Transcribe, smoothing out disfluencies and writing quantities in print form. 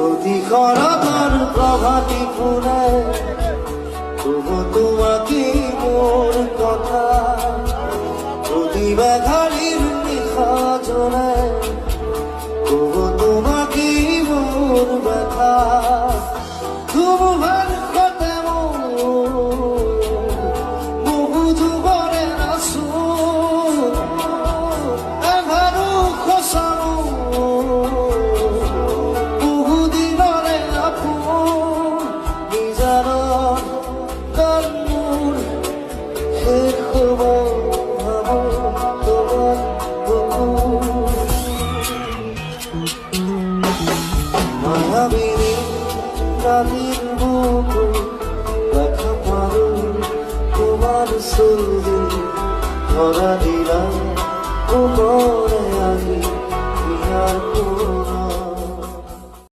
প্রতিক্ষণতার প্রভাতী ফুলে তবু তোমাকে মোর কথা প্রতিবাঘালির নিশা জলে তবু তোমাকে মোর ব্যথা তোমার কথা বহু যুগরে আছো এভারো খসানো বহুদিনরে আপোন নিজার কান্নুর শেষ হব তোমার মায়াবিনী রাতের বুকু দেখা পারো তোমার ছবি ধরা দিলাম উপরে আমি বিহার